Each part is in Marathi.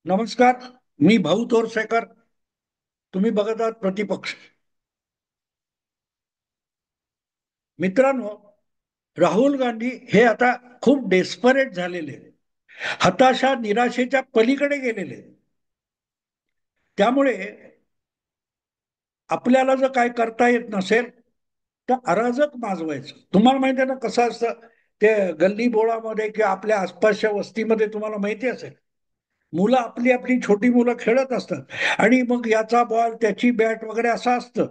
नमस्कार. मी भाऊ तोरसेकर. तुम्ही बघत आहात प्रतिपक्ष. मित्रांनो, राहुल गांधी हे आता खूप डेस्परेट झालेले आहेत. हताशा निराशेच्या पलीकडे गेलेले आहेत. त्यामुळे आपल्याला जर काय करता येत नसेल तर अराजक माजवायचं. तुम्हाला माहिती आहे ना कसं असतं ते गल्ली बोळामध्ये किंवा आपल्या आसपासच्या वस्तीमध्ये. तुम्हाला माहिती असेल, मुलं आपली आपली छोटी मुलं खेळत असतात आणि मग याचा बॉल त्याची बॅट वगैरे असं असतं.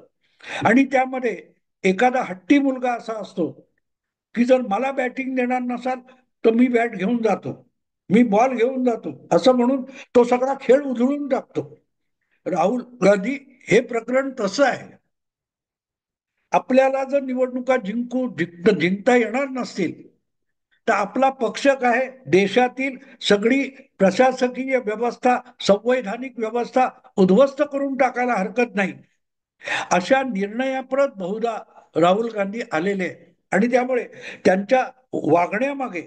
आणि त्यामध्ये एखादा हट्टी मुलगा असा असतो की जर मला बॅटिंग देणार नसाल तर मी बॅट घेऊन जातो, मी बॉल घेऊन जातो असं म्हणून तो सगळा खेळ उधळून टाकतो. राहुल गांधी हे प्रकरण तसं आहे. आपल्याला जर निवडणुका जिंकता येणार नसतील तर आपला पक्ष काय, देशातील सगळी प्रशासकीय व्यवस्था, संवैधानिक व्यवस्था उद्ध्वस्त करून टाकायला हरकत नाही. अशा निर्णयाप्रत बहुधा राहुल गांधी आलेले आहेत. आणि त्यामुळे त्यांच्या वागण्यामागे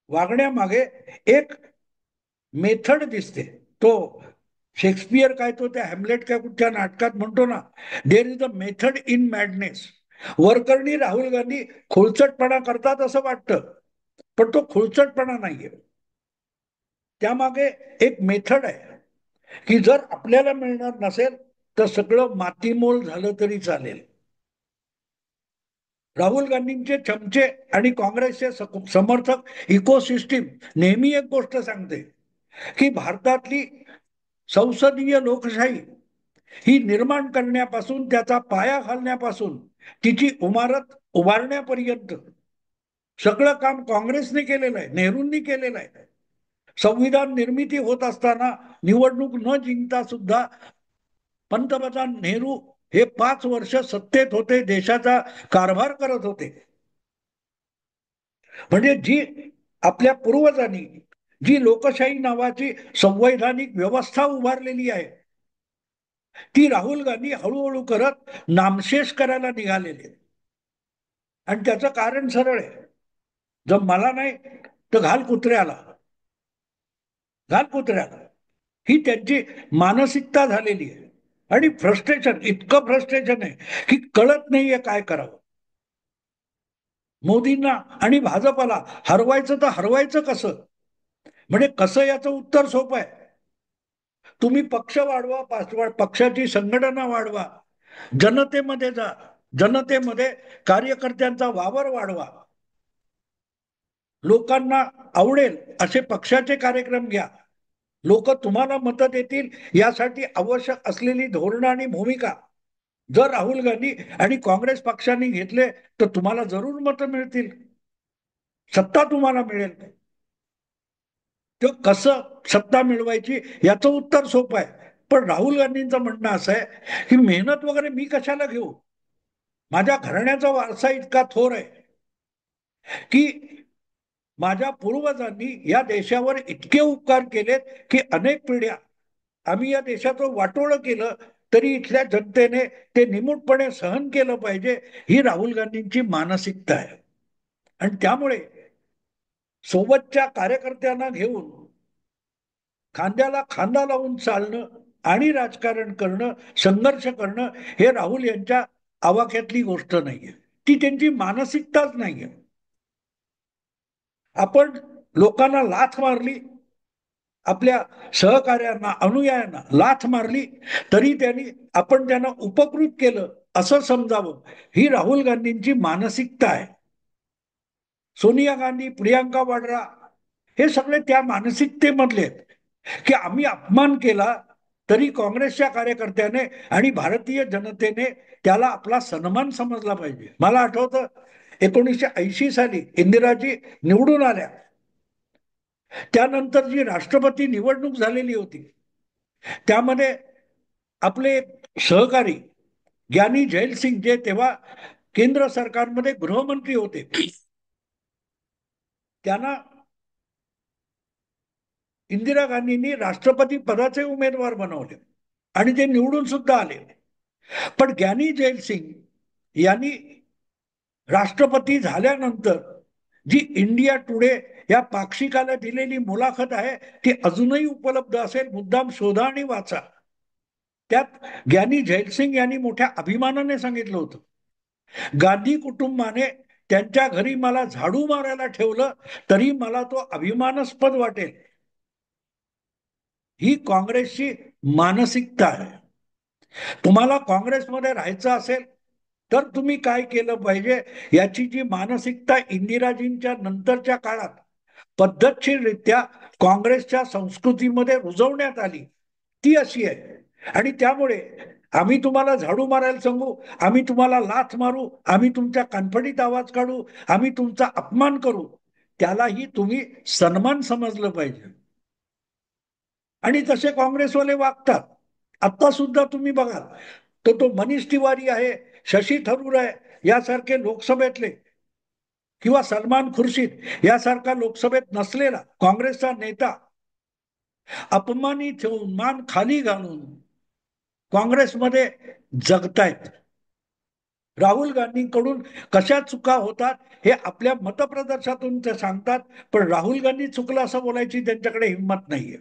वागण्यामागे एक मेथड दिसते. तो शेक्सपियर काय तो त्या हॅमलेट काय कुठच्या नाटकात म्हणतो ना, there is a method in madness. वरकरणी राहुल गांधी खुळचटपणा करतात असं वाटतं, पण तो खुळचटपणा नाहीये. त्यामागे एक मेथड आहे की जर आपल्याला मिळणार नसेल तर सगळं मातीमोल झालं तरी चालेल. राहुल गांधींचे चमचे आणि काँग्रेसचे समर्थक इकोसिस्टीम नेहमी एक गोष्ट सांगते की भारतातली संसदीय लोकशाही ही निर्माण करण्यापासून, त्याचा पाया घालण्यापासून, तिची इमारत उभारण्यापर्यंत सगळं काम काँग्रेसने केलेलं आहे, नेहरूंनी केलेलं आहे. संविधान निर्मिती होत असताना निवडणूक न जिंकता सुद्धा पंतप्रधान नेहरू हे 5 वर्ष सत्तेत होते, देशाचा कारभार करत होते. म्हणजे जी आपल्या पूर्वजांनी जी लोकशाही नावाची संवैधानिक व्यवस्था उभारलेली आहे ती राहुल गांधी हळूहळू करत नामशेष करायला निघालेले. आणि त्याचं कारण सरळ आहे. जर मला नाही तर घाल कुत्र्याला, घाल कुत्र्याला, ही त्यांची मानसिकता झालेली आहे. आणि फ्रस्ट्रेशन, इतकं फ्रस्ट्रेशन आहे की कळत नाहीये काय करावं. मोदींना आणि भाजपला हरवायचं तर हरवायचं कसं. म्हणजे कसं याचं उत्तर सोपं आहे. तुम्ही पक्ष वाढवा, पक्षाची संघटना वाढवा, जनतेमध्ये जा, जनतेमध्ये कार्यकर्त्यांचा वावर वाढवा, लोकांना आवडेल असे पक्षाचे कार्यक्रम घ्या, लोक तुम्हाला मतं देतील यासाठी आवश्यक असलेली धोरणं आणि भूमिका जर राहुल गांधी आणि काँग्रेस पक्षाने घेतले तर तुम्हाला जरूर मतं मिळतील, सत्ता तुम्हाला मिळेल. ते कसं सत्ता मिळवायची याचं उत्तर सोपं आहे. पण राहुल गांधींचं म्हणणं असं आहे की मेहनत वगैरे मी कशाला घेऊ, माझ्या घराण्याचा वारसा इतका थोर आहे की माझ्या पूर्वजांनी या देशावर इतके उपकार केलेत की अनेक पिढ्या आम्ही या देशाचं वाटोळं केलं तरी इथल्या जनतेने ते निमूटपणे सहन केलं पाहिजे. ही राहुल गांधींची मानसिकता आहे. आणि त्यामुळे सोबतच्या कार्यकर्त्यांना घेऊन खांद्याला खांदा लावून चालणं आणि राजकारण करणं, संघर्ष करणं, हे राहुल यांच्या आवाक्यातली गोष्ट नाहीये. ती त्यांची मानसिकताच नाहीये. आपण लोकांना लाथ मारली, आपल्या सहकार्यांना, अनुयायांना लाथ मारली तरी त्यांनी आपण त्यांना उपकृत केलं असं समजावं, ही राहुल गांधींची मानसिकता आहे. सोनिया गांधी, प्रियांका वाड्रा हे सगळे त्या मानसिकतेमधले आहेत की आम्ही अपमान केला तरी काँग्रेसच्या कार्यकर्त्याने आणि भारतीय जनतेने त्याला आपला सन्मान समजला पाहिजे. मला आठवतं 1980 साली इंदिराजी निवडून आल्या, त्यानंतर जी राष्ट्रपती निवडणूक झालेली होती त्यामध्ये आपले सहकारी ज्ञानी जैल सिंग, जे तेव्हा केंद्र सरकारमध्ये गृहमंत्री होते, त्यांना इंदिरा गांधींनी राष्ट्रपती पदाचे उमेदवार बनवले आणि ते निवडून सुद्धा आले. पण ज्ञानी जैल सिंग यांनी राष्ट्रपती झाल्यानंतर जी इंडिया टुडे या पाक्षिकाला दिलेली मुलाखत आहे ती अजूनही उपलब्ध असेल, मुद्दाम शोधा आणि वाचा. त्यात ज्ञानी जैलसिंग यांनी मोठ्या अभिमानाने सांगितलं होतं, गांधी कुटुंबाने त्यांच्या घरी मला झाडू मारायला ठेवलं तरी मला तो अभिमानास्पद वाटेल. ही काँग्रेसची मानसिकता आहे. तुम्हाला काँग्रेसमध्ये राहायचं असेल तर तुम्ही काय केलं पाहिजे, याची जी मानसिकता इंदिराजींच्या नंतरच्या काळात पद्धतशीररित्या काँग्रेसच्या संस्कृतीमध्ये रुजवण्यात आली, ती अशी आहे. आणि त्यामुळे आम्ही तुम्हाला झाडू मारायला सांगू, आम्ही तुम्हाला लाथ मारू, आम्ही तुमच्या कानफडीत आवाज काढू, आम्ही तुमचा अपमान करू, त्यालाही तुम्ही सन्मान समजलं पाहिजे. आणि तसे काँग्रेसवाले वागतात. आता सुद्धा तुम्ही बघाल तर तो मनीष तिवारी आहे, शशी थरूर आहे, यासारखे लोकसभेतले, किंवा सलमान खुर्शीद यासारखा लोकसभेत नसलेला काँग्रेसचा नेता अपमानित होऊन मान खाली घालून काँग्रेसमध्ये जगतायत. राहुल गांधींकडून कशा चुका होतात हे आपल्या मतप्रदर्शनातून ते सांगतात, पण राहुल गांधी चुकलं असं बोलायची त्यांच्याकडे हिंमत नाहीये.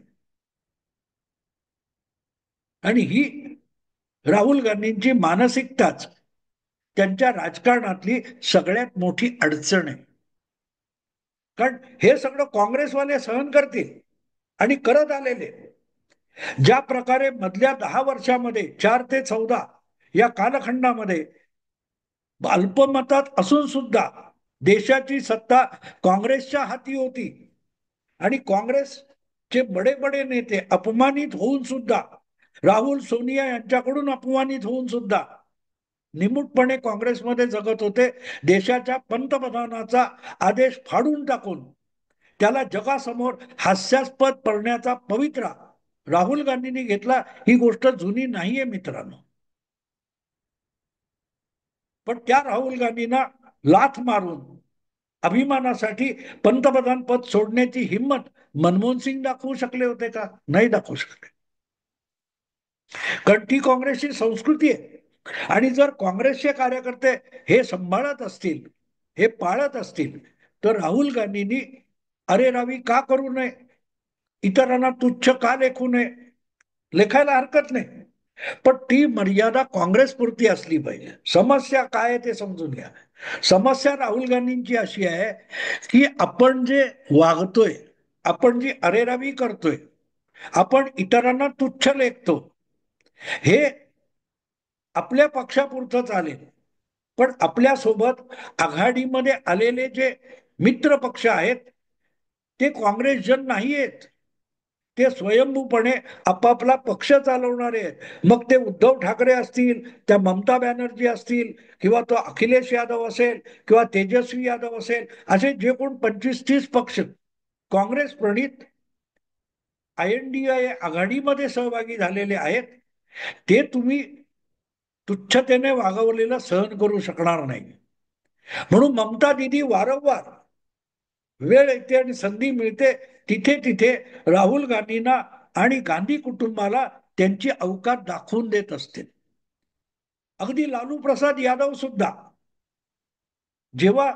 आणि ही राहुल गांधींची मानसिकताच त्यांच्या राजकारणातली सगळ्यात मोठी अडचण आहे. कारण हे सगळं काँग्रेसवाले सहन करतील आणि करत आलेले. ज्या प्रकारे मधल्या 10 वर्षामध्ये 4 ते 14 या कालखंडामध्ये अल्पमतात असून सुद्धा देशाची सत्ता काँग्रेसच्या हाती होती आणि काँग्रेसचे बडे बडे नेते अपमानित होऊन सुद्धा, राहुल सोनिया यांच्याकडून अपमानित होऊन सुद्धा निमूटपणे काँग्रेसमध्ये जगत होते. देशाच्या पंतप्रधानाचा आदेश फाडून टाकून त्याला जगासमोर हास्यास्पद करण्याचा पवित्रा राहुल गांधींनी घेतला. ही गोष्ट जुनी नाहीये मित्रांनो. पण त्या राहुल गांधींना लाथ मारून अभिमानासाठी पंतप्रधान पद सोडण्याची हिंमत मनमोहन सिंग दाखवू शकले होते का? नाही दाखवू शकले. कारण ती काँग्रेसची संस्कृती आहे. आणि जर काँग्रेसचे कार्यकर्ते हे सांभाळत असतील, हे पाळत असतील, तर राहुल गांधींनी अरेरावी का करू नये, इतरांना तुच्छ का लेखू नये, लेखायला हरकत नाही. पण ती मर्यादा काँग्रेस पुरती असली पाहिजे. समस्या काय आहे ते समजून घ्या. समस्या राहुल गांधींची अशी आहे की आपण जे वागतोय, आपण जी अरेरावी करतोय, आपण इतरांना तुच्छ लेखतो, हे आपल्या पक्षापुरतं चालेल, पण आपल्यासोबत आघाडीमध्ये आलेले जे मित्र पक्ष आहेत ते काँग्रेसजन नाही आहेत. ते स्वयंभूपणे आपापला पक्ष चालवणारे आहेत. मग ते उद्धव ठाकरे असतील, त्या ममता बॅनर्जी असतील, किंवा तो अखिलेश यादव असेल, किंवा तेजस्वी यादव असेल, असे जे कोण 25-30 पक्ष काँग्रेस प्रणित INDA आघाडीमध्ये सहभागी झालेले आहेत, ते तुम्ही तुच्छतेने वागवलेलं सहन करू शकणार नाही. म्हणून ममता दिदी वारंवार वेळ येते आणि संधी मिळते तिथे तिथे राहुल गांधींना आणि गांधी कुटुंबाला त्यांची अवकात दाखवून देत असते. अगदी लालू प्रसाद यादव सुद्धा जेव्हा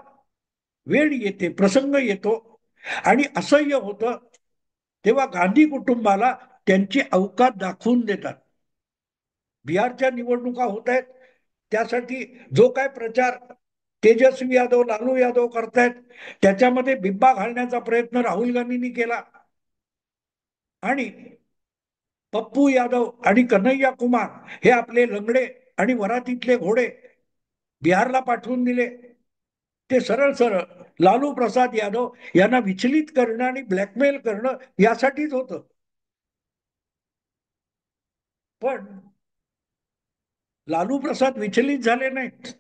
वेळ येते, प्रसंग येतो आणि असह्य होतं, तेव्हा गांधी कुटुंबाला त्यांची अवकात दाखवून देतात. बिहारच्या निवडणुका होत आहेत, त्यासाठी जो काय प्रचार तेजस्वी यादव, लालू यादव करतायत, त्याच्यामध्ये बिब्बा घालण्याचा प्रयत्न राहुल गांधींनी केला. आणि पप्पू यादव आणि कन्हैया कुमार हे आपले लंगडे आणि वरातीतले घोडे बिहारला पाठवून दिले. ते सरळ सरळ लालू प्रसाद यादव यांना विचलित करणं आणि ब्लॅकमेल करणं यासाठीच होतं. पण लालू प्रसाद विचलित झाले नाहीत.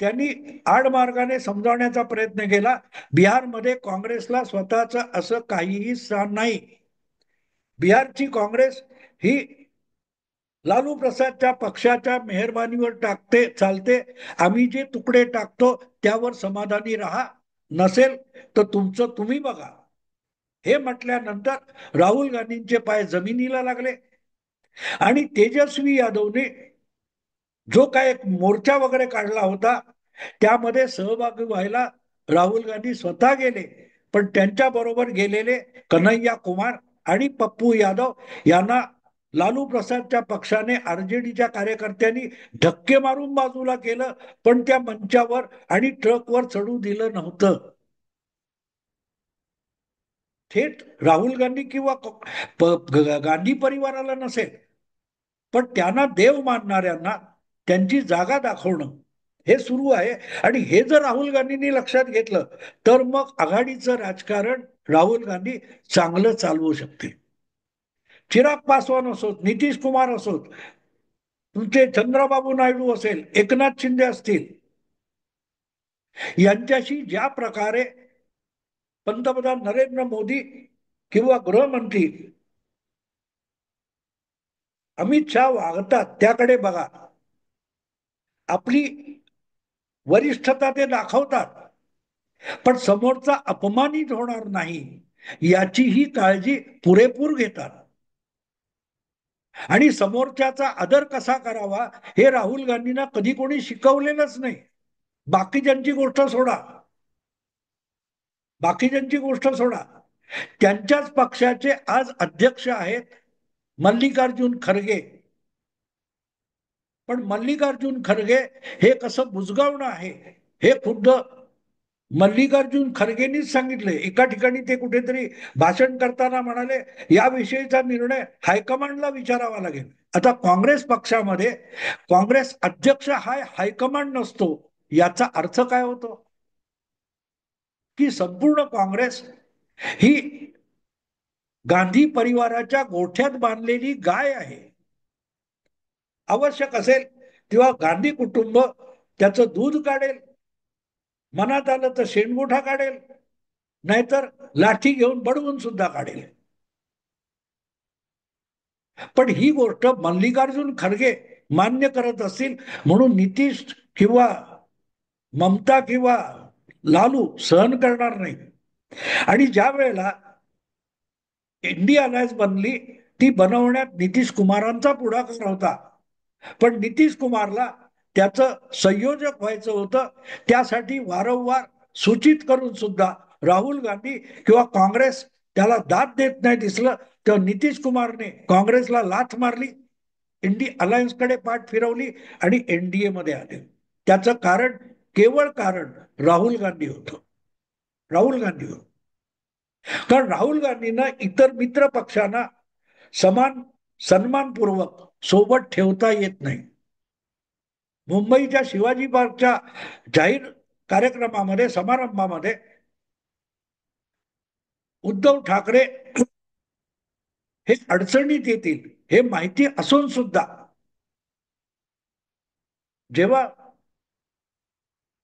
त्यांनी आडमार्गाने समजावण्याचा प्रयत्न केला. बिहारमध्ये काँग्रेसला स्वतःचं असं काहीही स्थान नाही. बिहारची काँग्रेस ही लालू प्रसादच्या पक्षाच्या मेहरबानीवर टाकते, चालते. आम्ही जे तुकडे टाकतो त्यावर समाधानी राहा, नसेल तर तुमचं तुम्ही बघा, हे म्हटल्यानंतर राहुल गांधींचे पाय जमिनीला लागले. आणि तेजस्वी यादवने जो काय एक मोर्चा वगैरे काढला होता त्यामध्ये सहभागी व्हायला राहुल गांधी स्वतः गेले, पण त्यांच्या बरोबर गेलेले कन्हैया कुमार आणि पप्पू यादव यांना लालू प्रसादच्या पक्षाने आरजेडीच्या कार्यकर्त्यांनी धक्के मारून बाजूला केलं, पण त्या मंचावर आणि ट्रकवर चढू दिलं नव्हतं. थेट राहुल गांधी किंवा गांधी परिवाराला नसेल, पण त्यांना देव मानणाऱ्यांना त्यांची जागा दाखवणं हे सुरू आहे. आणि हे जर राहुल गांधींनी लक्षात घेतलं तर मग आघाडीचं राजकारण राहुल गांधी चांगलं चालवू शकते. चिराग पासवान असोत, नितीश कुमार असोत, तुमचे चंद्रबाबू नायडू असेल, एकनाथ शिंदे असतील, यांच्याशी ज्या प्रकारे पंतप्रधान नरेंद्र मोदी किंवा गृहमंत्री अमित शहा वागतात त्याकडे बघा. आपली वरिष्ठता ते दाखवतात, पण समोरचा अपमानित होणार नाही याचीही काळजी पुरेपूर घेतात. आणि समोरच्याचा आदर कसा करावा हे राहुल गांधींना कधी कोणी शिकवलेलंच नाही. बाकीच्यांची गोष्ट सोडा, बाकीच्यांची गोष्ट सोडा, त्यांच्याच पक्षाचे आज अध्यक्ष आहेत मल्लिकार्जुन खरगे. पण मल्लिकार्जुन खरगे हे कसं बुजगावणं आहे हे खुद्द मल्लिकार्जुन खरगेंनीच सांगितले. एका ठिकाणी ते कुठेतरी भाषण करताना म्हणाले, याविषयीचा निर्णय हायकमांडला विचारावा लागेल. आता काँग्रेस पक्षामध्ये काँग्रेस अध्यक्ष हा हायकमांड नसतो, याचा अर्थ काय होतो की संपूर्ण काँग्रेस ही गांधी परिवाराच्या गोठ्यात बांधलेली गाय आहे. आवश्यक असेल तेव्हा गांधी कुटुंब त्याचं दूध काढेल, मनात आलं तर शेणगोठा काढेल, नाहीतर लाठी घेऊन बडवून सुद्धा काढेल. पण ही गोष्ट मल्लिकार्जुन खरगे मान्य करत असतील म्हणून नितीश किंवा ममता किंवा लालू सहन करणार नाही. आणि ज्या वेळेला इंडिया अलायन्स बनली, ती बनवण्यात नितीश कुमारांचा पुढाकार होता, पण नितीश कुमारला त्याचं संयोजक व्हायचं होतं. त्यासाठी वारंवार सूचित करून सुद्धा राहुल गांधी किंवा काँग्रेस त्याला दाद देत नाही दिसलं, तर नितीश कुमारने काँग्रेसला लाथ मारली, इंडिया अलायन्सकडे पाठ फिरवली आणि एनडीए मध्ये आले. त्याचं कारण, केवळ कारण राहुल गांधी होतं. राहुल गांधी होतं. कारण राहुल गांधींना इतर मित्र पक्षांना समान सन्मानपूर्वक सोबत ठेवता येत नाही. मुंबईच्या शिवाजी पार्कच्या जाहीर कार्यक्रमामध्ये, समारंभामध्ये उद्धव ठाकरे हे अडचणीत येतील हे माहिती असून सुद्धा जेव्हा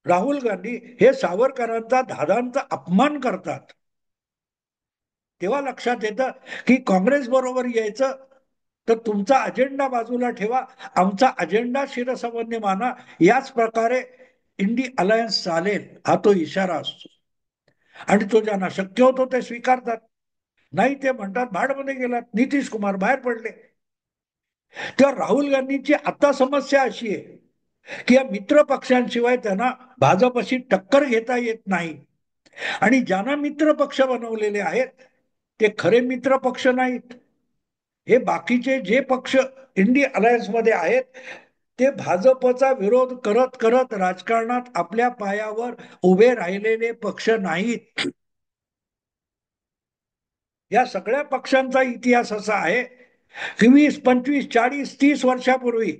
राहुल गांधी हे सावरकरांचा धादांचा अपमान करतात, तेव्हा लक्षात येतं की काँग्रेस बरोबर यायचं तर तुमचा अजेंडा बाजूला ठेवा, आमचा अजेंडा शिरसवन्य माना. याच प्रकारे इंडी अलायन्स चालेल हा तो इशारा असतो. आणि तो ज्यांना शक्य होतो ते स्वीकारतात, नाही ते म्हणतात भाडमध्ये गेलात, नितीश कुमार बाहेर पडले. तेव्हा राहुल गांधींची आता समस्या अशी आहे की या मित्र पक्षांशिवाय त्यांना भाजपशी टक्कर घेता येत नाही. आणि ज्यांना मित्र पक्ष बनवलेले आहेत ते खरे मित्र पक्ष नाहीत. हे बाकीचे जे पक्ष इंडी अलायन्स मध्ये आहेत ते भाजपचा विरोध करत करत राजकारणात आपल्या पायावर उभे राहिलेले पक्ष नाहीत. या सगळ्या पक्षांचा इतिहास असा आहे की 20, 25, 40, 30 वर्षापूर्वी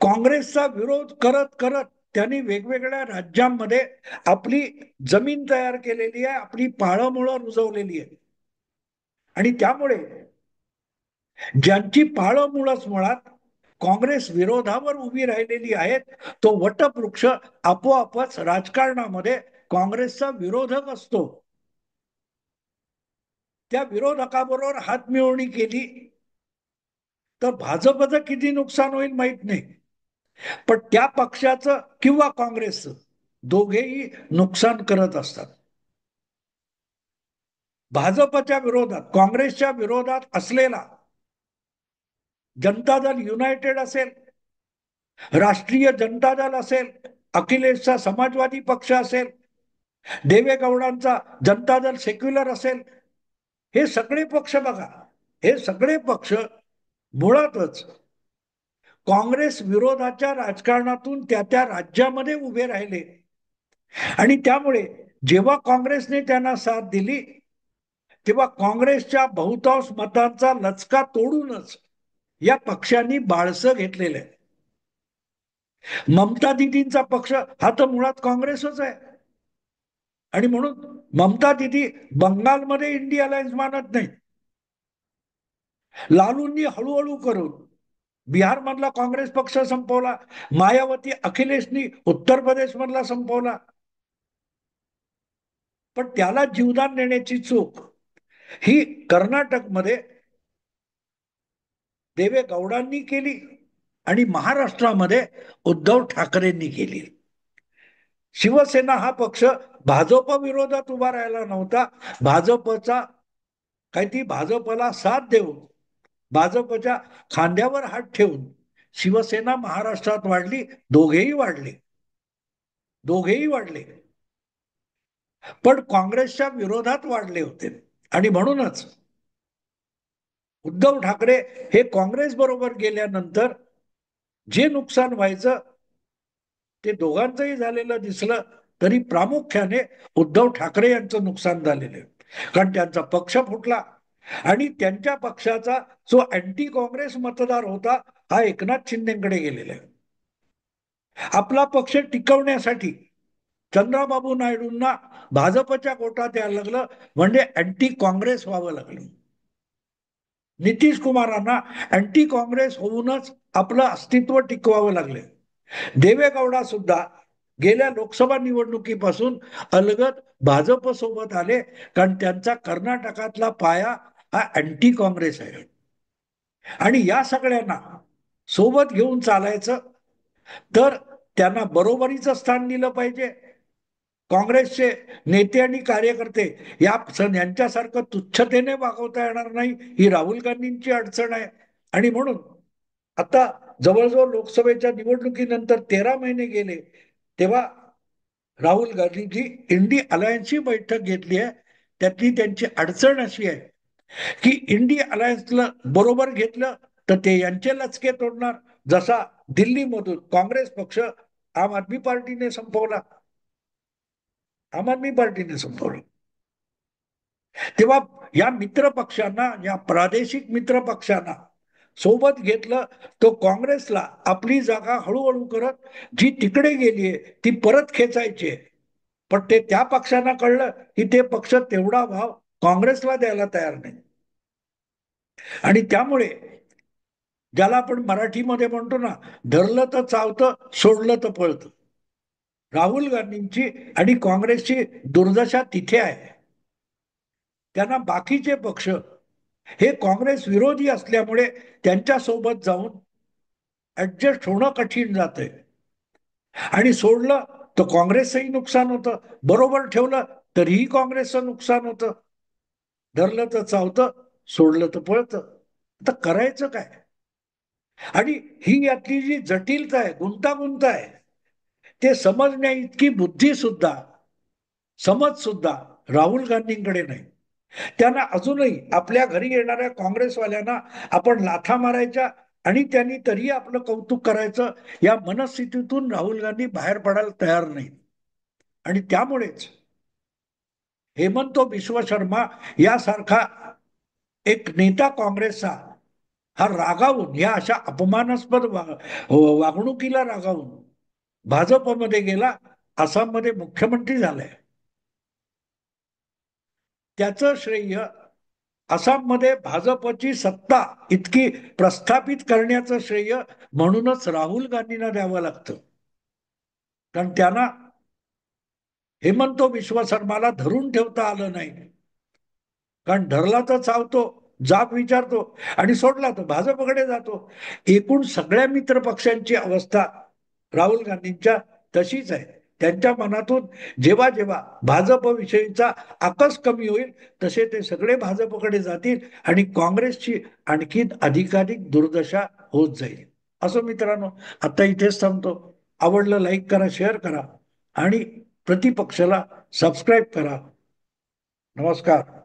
काँग्रेसचा विरोध करत करत त्यांनी वेगवेगळ्या राज्यांमध्ये आपली जमीन तयार केलेली आहे, आपली पाळंमुळं रुजवलेली आहे. आणि त्यामुळे ज्यांची पाळंमुळंच मुळात काँग्रेस विरोधावर उभी राहिलेली आहेत, तो वटवृक्ष आपोआपच राजकारणामध्ये काँग्रेसचा विरोधक असतो. त्या विरोधकाबरोबर हातमिळवणी केली तर भाजपचं किती नुकसान होईल माहित नाही, पण त्या पक्षाचं किंवा काँग्रेसचं दोघेही नुकसान करत असतात. भाजपच्या विरोधात, काँग्रेसच्या विरोधात असलेला जनता दल युनायटेड असेल, राष्ट्रीय जनता दल असेल, अखिलेशचा समाजवादी पक्ष असेल, देवेगौडांचा जनता दल सेक्युलर असेल, हे सगळे पक्ष बघा, हे सगळे पक्ष मुळातच काँग्रेस विरोधाच्या राजकारणातून त्या त्या राज्यामध्ये उभे राहिले. आणि त्यामुळे जेव्हा काँग्रेसने त्यांना साथ दिली तेव्हा काँग्रेसच्या बहुतांश मतांचा लचका तोडूनच या पक्षांनी बाळसं घेतलेलं आहे. ममता दिदींचा पक्ष हा तर मुळात काँग्रेसच आहे. आणि म्हणून ममता दिदी बंगालमध्ये इंडी अलायन्स मानत नाही. लालूंनी हळूहळू करून बिहार मधला काँग्रेस पक्ष संपवला, मायावती अखिलेशनी उत्तर प्रदेश मधला संपवला. पण त्याला जीवदान देण्याची चूक ही कर्नाटकमध्ये देवेगौडांनी केली आणि महाराष्ट्रामध्ये उद्धव ठाकरेंनी केली. शिवसेना हा पक्ष भाजप विरोधात उभा राहिला नव्हता. भाजपचा काही ती भाजपला साथ देऊन, भाजपच्या खांद्यावर हात ठेवून शिवसेना महाराष्ट्रात वाढली. दोघेही वाढले, दोघेही वाढले, पण काँग्रेसच्या विरोधात वाढले होते. आणि म्हणूनच उद्धव ठाकरे हे काँग्रेस बरोबर गेल्यानंतर जे नुकसान व्हायचं ते दोघांचंही झालेलं दिसलं, तरी प्रामुख्याने उद्धव ठाकरे यांचं नुकसान झालेलं आहे. कारण त्यांचा पक्ष फुटला आणि त्यांच्या पक्षाचा जो अँटी काँग्रेस मतदार होता हा एकनाथ शिंदेकडे गेलेला आहे. आपला पक्ष टिकवण्यासाठी चंद्राबाबू नायडूंना भाजपच्या कोटात यायला लागलं, म्हणजे अँटी काँग्रेस व्हावं लागलं. नितीश कुमारांना अँटी काँग्रेस होऊनच आपलं अस्तित्व टिकवावं लागले. देवेगौडा सुद्धा गेल्या लोकसभा निवडणुकीपासून अलगद भाजप सोबत आले, कारण त्यांचा कर्नाटकातला पाया हा अँटी काँग्रेस आहे. आणि या सगळ्यांना सोबत घेऊन चालायचं तर त्यांना बरोबरीचं स्थान दिलं पाहिजे. काँग्रेसचे नेते आणि कार्यकर्ते यांच्यासारखं तुच्छतेने वागवता येणार नाही, ही राहुल गांधींची अडचण आहे. आणि म्हणून आता जवळजवळ लोकसभेच्या निवडणुकीनंतर 13 महिने गेले तेव्हा राहुल गांधींची इंडी अलायन्सची बैठक घेतली आहे. त्यातली त्यांची अडचण अशी आहे की इंडी अलायन्सला बरोबर घेतलं तर ते यांचे लचके तोडणार, जसा दिल्लीमधून काँग्रेस पक्ष आम आदमी पार्टीने संपवला, आम आदमी पार्टीने संपवलं. तेव्हा या मित्र पक्षांना, या प्रादेशिक मित्र पक्षांना सोबत घेतलं तो काँग्रेसला आपली जागा हळूहळू करत जी तिकडे गेलीये ती परत खेचायची. पण ते त्या पक्षांना कळलं की ते पक्ष तेवढा भाव काँग्रेसला द्यायला तयार नाही. आणि त्यामुळे ज्याला आपण मराठीमध्ये म्हणतो ना, धरलं तर चावतं, सोडलं तर पळतं, राहुल गांधींची आणि काँग्रेसची दुर्दशा तिथे आहे. त्यांना बाकीचे पक्ष हे काँग्रेस विरोधी असल्यामुळे त्यांच्या सोबत जाऊन ऍडजस्ट होणं कठीण जातंय. आणि सोडलं तर काँग्रेसचंही नुकसान होतं, बरोबर ठेवलं तरीही काँग्रेसचं नुकसान होतं. धरलं तर चावतं, सोडलं तर पळतं. आता करायचं काय? आणि ही यातली जी जटिलता आहे, गुंतागुंत आहे, ते समजण्या इतकी बुद्धी सुद्धा, समज सुद्धा राहुल गांधींकडे नाही. त्यांना अजूनही आपल्या घरी येणाऱ्या काँग्रेसवाल्यांना आपण लाथा मारायच्या आणि त्यांनी तरी आपलं कौतुक करायचं, या मनस्थितीतून राहुल गांधी बाहेर पडायला तयार नाही. आणि त्यामुळेच हेमंत बिश्व शर्मा यासारखा एक नेता काँग्रेसचा हा रागावून, या अशा अपमानास्पद वागणुकीला रागावून भाजपमध्ये गेला, आसाममध्ये मुख्यमंत्री झालाय. त्याचं श्रेय आसाममध्ये भाजपची सत्ता इतकी प्रस्थापित करण्याचं श्रेय म्हणूनच राहुल गांधींना द्यावं लागतं. कारण त्यांना हेमंत बिश्व शर्माला धरून ठेवता आलं नाही. कारण धरला तर चावतो, जाब विचारतो आणि सोडला तर भाजपकडे जातो. एकूण सगळ्या मित्र पक्षांची अवस्था राहुल गांधींच्या तशीच आहे. त्यांच्या मनातून जेव्हा जेव्हा भाजपविषयीचा आकस कमी होईल तसे ते सगळे भाजपकडे जातील आणि काँग्रेसची आणखीन अधिकाधिक दुर्दशा होत जाईल. असं मित्रांनो, आता इथेच थांबतो. आवडलं लाईक करा, शेअर करा आणि प्रतिपक्षाला सबस्क्राईब करा. नमस्कार.